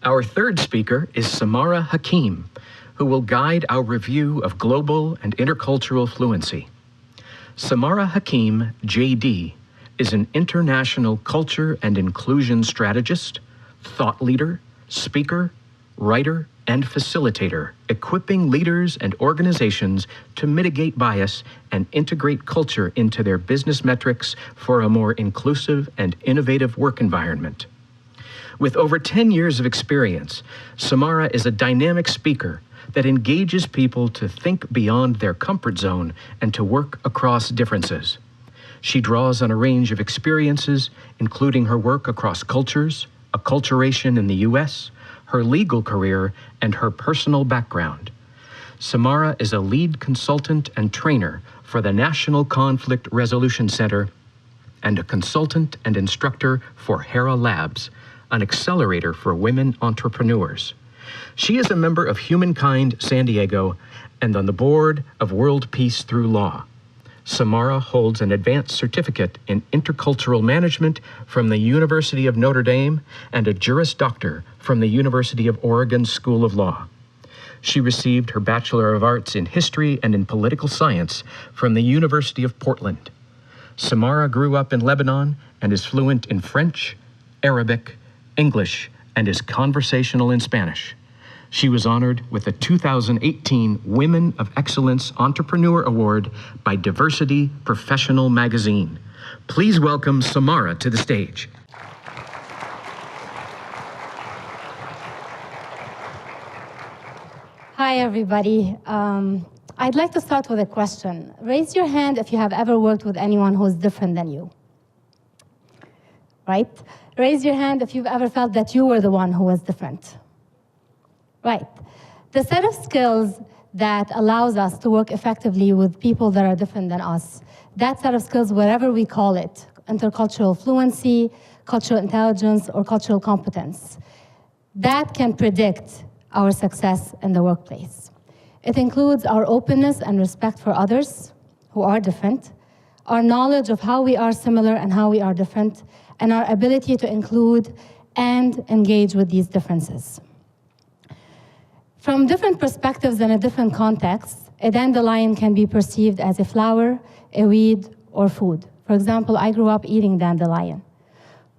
Our third speaker is Samara Hakim, who will guide our review of global and intercultural fluency. Samara Hakim, JD, is an international culture and inclusion strategist, thought leader, speaker, writer, and facilitator, equipping leaders and organizations to mitigate bias and integrate culture into their business metrics for a more inclusive and innovative work environment. With over 10 years of experience, Samara is a dynamic speaker that engages people to think beyond their comfort zone and to work across differences. She draws on a range of experiences, including her work across cultures, acculturation in the U.S., her legal career, and her personal background. Samara is a lead consultant and trainer for the National Conflict Resolution Center and a consultant and instructor for Hera Labs, an accelerator for women entrepreneurs. She is a member of Humankind San Diego and on the board of World Peace Through Law. Samara holds an advanced certificate in intercultural management from the University of Notre Dame and a Juris Doctor from the University of Oregon School of Law. She received her Bachelor of Arts in History and in Political Science from the University of Portland. Samara grew up in Lebanon and is fluent in French, Arabic, English, and is conversational in Spanish. She was honored with the 2018 Women of Excellence Entrepreneur Award by Diversity Professional Magazine. Please welcome Samara to the stage. Hi, everybody. I'd like to start with a question. Raise your hand if you have ever worked with anyone who's different than you. Right? Raise your hand if you've ever felt that you were the one who was different. Right. The set of skills that allows us to work effectively with people that are different than us, that set of skills, whatever we call it, intercultural fluency, cultural intelligence, or cultural competence, that can predict our success in the workplace. It includes our openness and respect for others who are different, our knowledge of how we are similar and how we are different, and our ability to include and engage with these differences. From different perspectives and a different context, a dandelion can be perceived as a flower, a weed, or food. For example, I grew up eating dandelion.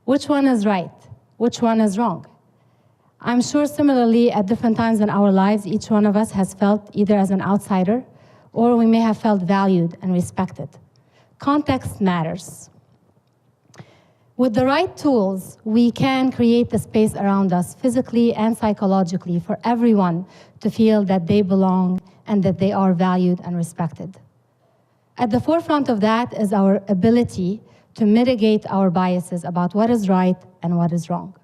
Which one is right? Which one is wrong? I'm sure similarly, at different times in our lives, each one of us has felt either as an outsider, or we may have felt valued and respected. Context matters. With the right tools, we can create the space around us physically and psychologically for everyone to feel that they belong and that they are valued and respected. At the forefront of that is our ability to mitigate our biases about what is right and what is wrong.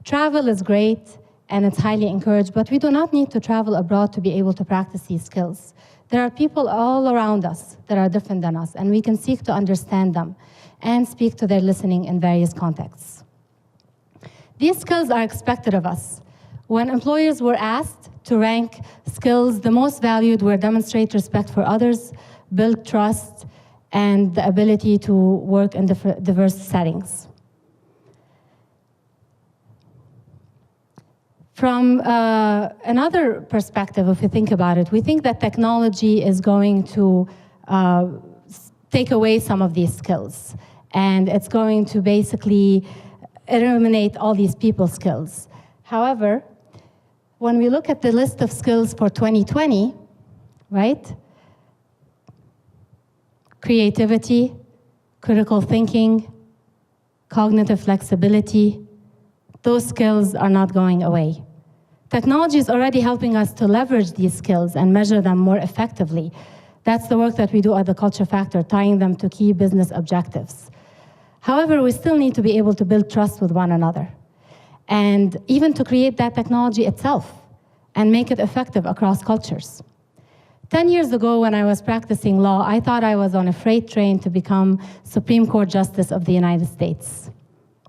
Travel is great and it's highly encouraged, but we do not need to travel abroad to be able to practice these skills. There are people all around us that are different than us, and we can seek to understand them and speak to their listening in various contexts. These skills are expected of us. When employers were asked to rank skills, the most valued were demonstrate respect for others, build trust, and the ability to work in diverse settings. From another perspective, if you think about it, we think that technology is going to take away some of these skills. And it's going to basically eliminate all these people skills. However, when we look at the list of skills for 2020, right? Creativity, critical thinking, cognitive flexibility, those skills are not going away. Technology is already helping us to leverage these skills and measure them more effectively. That's the work that we do at the Culture Factor, tying them to key business objectives. However, we still need to be able to build trust with one another, and even to create that technology itself and make it effective across cultures. 10 years ago, when I was practicing law, I thought I was on a freight train to become Supreme Court Justice of the United States.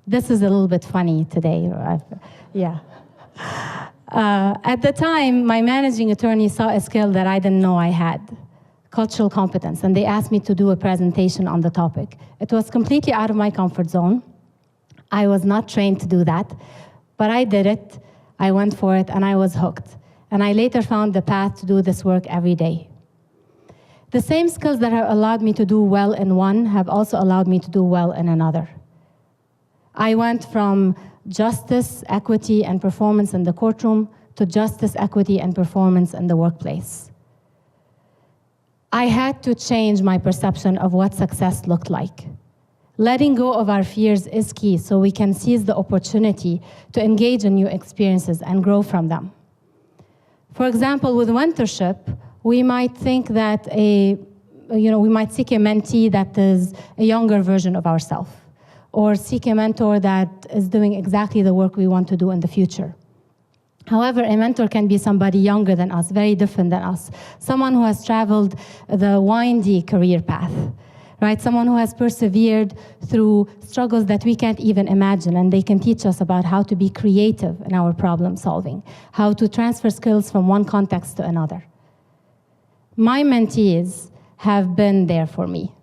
This is a little bit funny today. Yeah. At the time, my managing attorney saw a skill that I didn't know I had. Cultural competence, and they asked me to do a presentation on the topic. It was completely out of my comfort zone. I was not trained to do that, but I did it. I went for it, and I was hooked. And I later found the path to do this work every day. The same skills that have allowed me to do well in one have also allowed me to do well in another. I went from justice, equity, and performance in the courtroom to justice, equity, and performance in the workplace. I had to change my perception of what success looked like. Letting go of our fears is key so we can seize the opportunity to engage in new experiences and grow from them. For example, with mentorship, we might think that we might seek a mentee that is a younger version of ourselves, or seek a mentor that is doing exactly the work we want to do in the future. However, a mentor can be somebody younger than us, very different than us, someone who has traveled the windy career path, right? Someone who has persevered through struggles that we can't even imagine, and they can teach us about how to be creative in our problem solving, how to transfer skills from one context to another. My mentees have been there for me,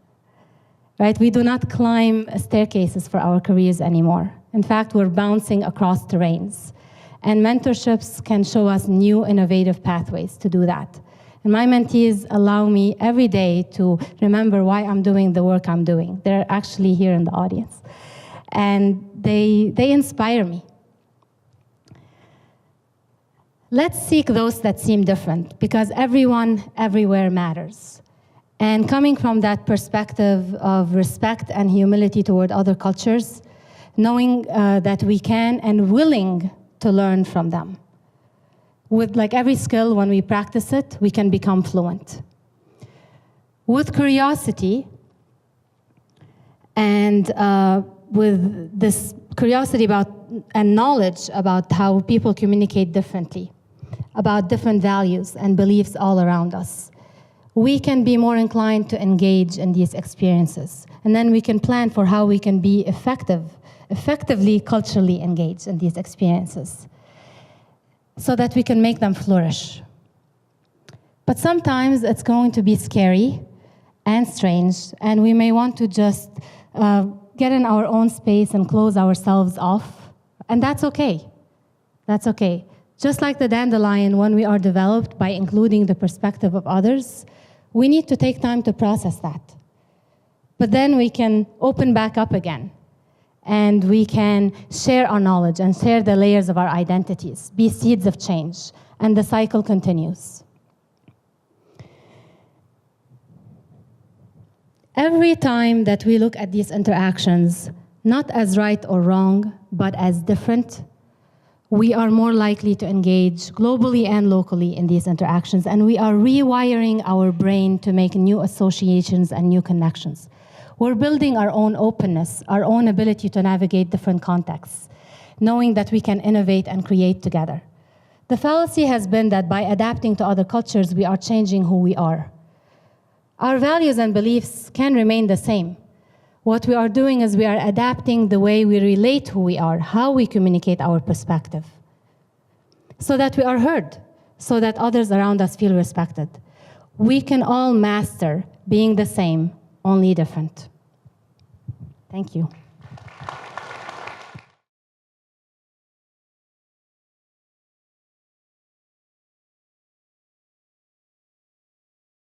right? We do not climb staircases for our careers anymore. In fact, we're bouncing across terrains. And mentorships can show us new innovative pathways to do that. And my mentees allow me every day to remember why I'm doing the work I'm doing. They're actually here in the audience. And they inspire me. Let's seek those that seem different, because everyone, everywhere matters. And coming from that perspective of respect and humility toward other cultures, knowing that we can and willing to learn from them. With like every skill, when we practice it, we can become fluent. With curiosity, and with this curiosity about and knowledge about how people communicate differently, about different values and beliefs all around us, we can be more inclined to engage in these experiences. And then we can plan for how we can be effectively culturally engaged in these experiences so that we can make them flourish. But sometimes it's going to be scary and strange, and we may want to just get in our own space and close ourselves off, and that's okay. That's okay. Just like the dandelion, when we are developed by including the perspective of others, we need to take time to process that. But then we can open back up again, and we can share our knowledge and share the layers of our identities, be seeds of change, and the cycle continues. Every time that we look at these interactions, not as right or wrong, but as different, we are more likely to engage globally and locally in these interactions, and we are rewiring our brain to make new associations and new connections. We're building our own openness, our own ability to navigate different contexts, knowing that we can innovate and create together. The fallacy has been that by adapting to other cultures, we are changing who we are. Our values and beliefs can remain the same. What we are doing is we are adapting the way we relate who we are, how we communicate our perspective, so that we are heard, so that others around us feel respected. We can all master being the same, only different. Thank you.